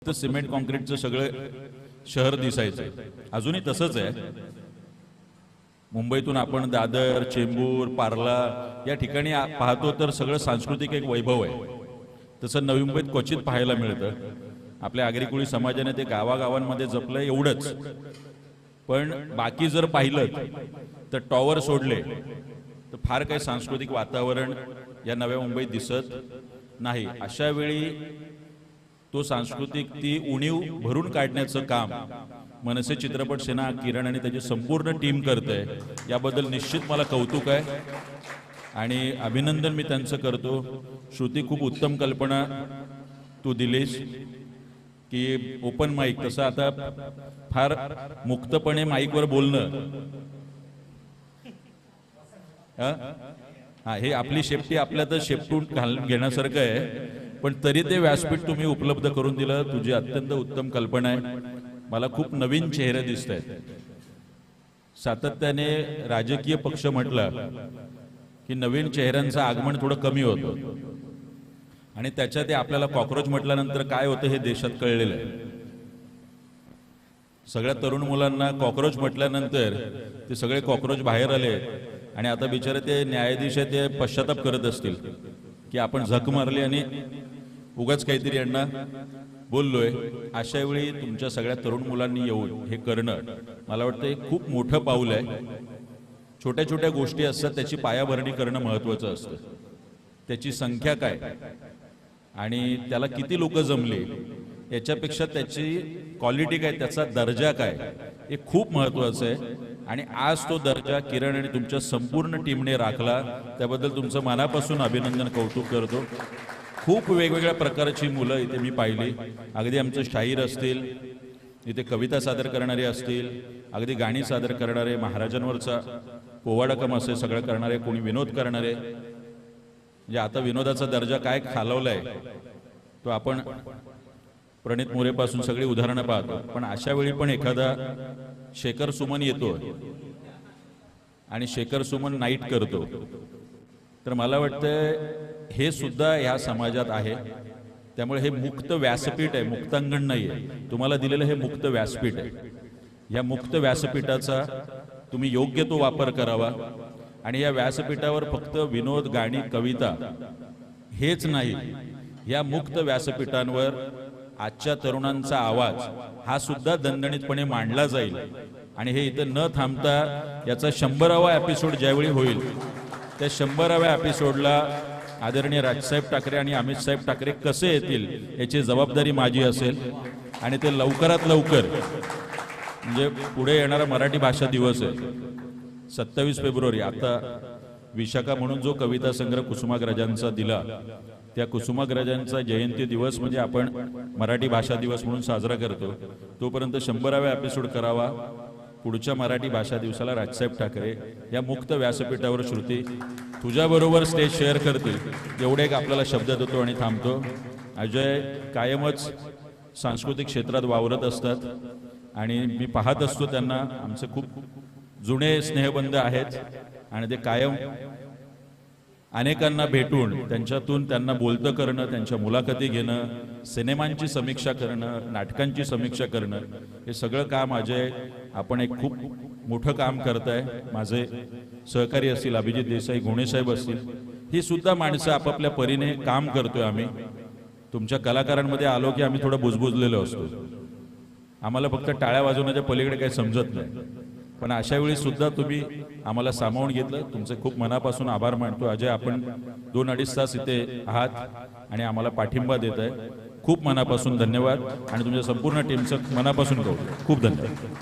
तर सिमेंट कॉन्क्रीटचं सगळं शहर दिसायचं, अजूनही तसंच आहे. मुंबईतून आपण दादर, चेंबूर, पार्ला या ठिकाणी पाहतो तर सगळं सांस्कृतिक एक वैभव आहे. तसं नवी मुंबईत क्वचित पाहायला मिळतं. आपल्या आगरी समाजाने ते गावागावांमध्ये जपलं एवढंच, पण बाकी जर पाहिलं तर टॉवर सोडले तर फार काही सांस्कृतिक वातावरण या नव्या मुंबईत दिसत नाही. अशा वेळी तो सांस्कृतिक ती उणीव भरून काढण्याचं काम मनसे चित्रपट सेना किरण आणि त्याची संपूर्ण टीम करते. याबद्दल निश्चित मला कौतुक आहे आणि अभिनंदन मी त्यांचं करतो. श्रुती, खूप उत्तम कल्पना तू दिलीस की ओपन माईक, तसं आता फार मुक्तपणे माईकवर बोलणं, हा हे आपली शेपटी आपल्यातच शेपटून घेण्यासारखं आहे. पण तरी ते व्यासपीठ तुम्ही उपलब्ध करून दिलं. तुझी अत्यंत उत्तम कल्पना आहे. मला खूप नवीन चेहरे दिसत आहेत. सातत्याने राजकीय पक्ष म्हटलं की नवीन चेहऱ्यांचं आगमन थोडं कमी होतं आणि त्याच्यात ते आपल्याला कॉक्रोच म्हटल्यानंतर काय होतं हे देशात कळलेलं आहे. सगळ्या तरुण मुलांना कॉक्रोच म्हटल्यानंतर ते सगळे कॉक्रोच बाहेर आले आणि आता बिचारे ते न्यायाधीश आहे ते पश्चाताप करत असतील की आपण झक मारली आणि उगाच काहीतरी यांना बोललोय. अशा वेळी तुमच्या सगळ्या तरुण मुलांनी येऊन हे करणं मला वाटतं खूप मोठं पाऊल आहे. छोट्या छोट्या गोष्टी असतात, त्याची पायाभरणी करणं महत्वाचं असतं. त्याची संख्या काय आणि त्याला किती लोक जमली याच्यापेक्षा त्याची क्वालिटी काय, त्याचा दर्जा काय, हे खूप महत्वाचं आहे. आणि आज तो दर्जा किरण आणि तुमच्या संपूर्ण टीमने राखला, त्याबद्दल तुमचं मनापासून अभिनंदन, कौतुक करतो. खूप वेगवेगळ्या प्रकारची मुलं इथे मी पाहिली. अगदी आमचं शाहीर असतील, इथे कविता सादर करणारे असतील, अगदी गाणी सादर करणारे, महाराजांवरचा पोवाडकम असे सगळं करणारे, कोणी विनोद करणारे. म्हणजे आता विनोदाचा दर्जा काय खालवलाय तो आपण प्रणित मोरेपासून सगळी उदाहरणं पाहतो. पण अशा वेळी पण एखादा शेखर सुमन येतो आणि शेखर सुमन नाईट करतो, तर मला वाटतं हे सुद्धा या समाजात आहे. त्यामुळे हे मुक्त व्यासपीठ आहे, मुक्तांगण नाही आहे. तुम्हाला दिलेलं हे मुक्त व्यासपीठ आहे. या मुक्त व्यासपीठाचा तुम्ही योग्य तो वापर करावा आणि या व्यासपीठावर फक्त विनोद, गाणी, कविता हेच नाही, या मुक्त व्यासपीठांवर आजच्या तरुणांचा आवाज हा सुद्धा दणदणीतपणे मांडला जाईल. आणि हे इथं न थांबता याचा 100वा एपिसोड ज्यावेळी होईल त्या 100व्या एपिसोडला आदरणीय राजसाहेब ठाकरे आणि अमित साहेब ठाकरे कसे येतील याची जबाबदारी माझी असेल. आणि ते लवकरात लवकर, म्हणजे पुढे येणारा मराठी भाषा दिवस आहे 27 फेब्रुवारी. आता विशाखा म्हणून जो कविता संग्रह कुसुमाग्रजांचा दिला, त्या कुसुमाग्रजांचा जयंती दिवस म्हणजे आपण मराठी भाषा दिवस म्हणून साजरा करतो. तोपर्यंत 100व्या एपिसोड करावा. पुढच्या मराठी भाषा दिवसाला राजसाहेब ठाकरे या मुक्त व्यासपीठावर श्रुती तुझ्याबरोबर स्टेज शेअर करतील, एवढे एक आपल्याला शब्द देतो आणि थांबतो. अजय कायमच सांस्कृतिक क्षेत्रात वावरत असतात आणि मी पाहत असतो त्यांना. आमचे खूप जुने स्नेहबंध आहेत आणि ते कायम अनेकांना भेटून त्यांच्यातून त्यांना बोलतं करणं, त्यांच्या मुलाखती घेणं, सिनेमांची समीक्षा करणं, नाटकांची समीक्षा करणं, हे सगळं काम अजय आपण एक खूप मोठं काम करताय. माझे सहकारी असतील, अभिजित देसाई, घोणेसाहेब असतील, ही सुद्धा माणसं आपापल्या परीने काम करतोय. आम्ही तुमच्या कलाकारांमध्ये आलो की आम्ही थोडं बुजबुजलेलो असतो. आम्हाला फक्त टाळ्या वाजवण्याच्या पलीकडे काही समजत नाही. पण अशा वेळी सुद्धा तुम्ही आम्हाला सामावून घेतलं. तुमचे खूप मनापासून आभार मानतो. अजय, आपण 2-2.5 तास इथे आहात आणि आम्हाला पाठिंबा देत आहे. खूप मनापासून धन्यवाद आणि तुमच्या संपूर्ण टीमचं मनापासून कौतुक. खूप धन्यवाद.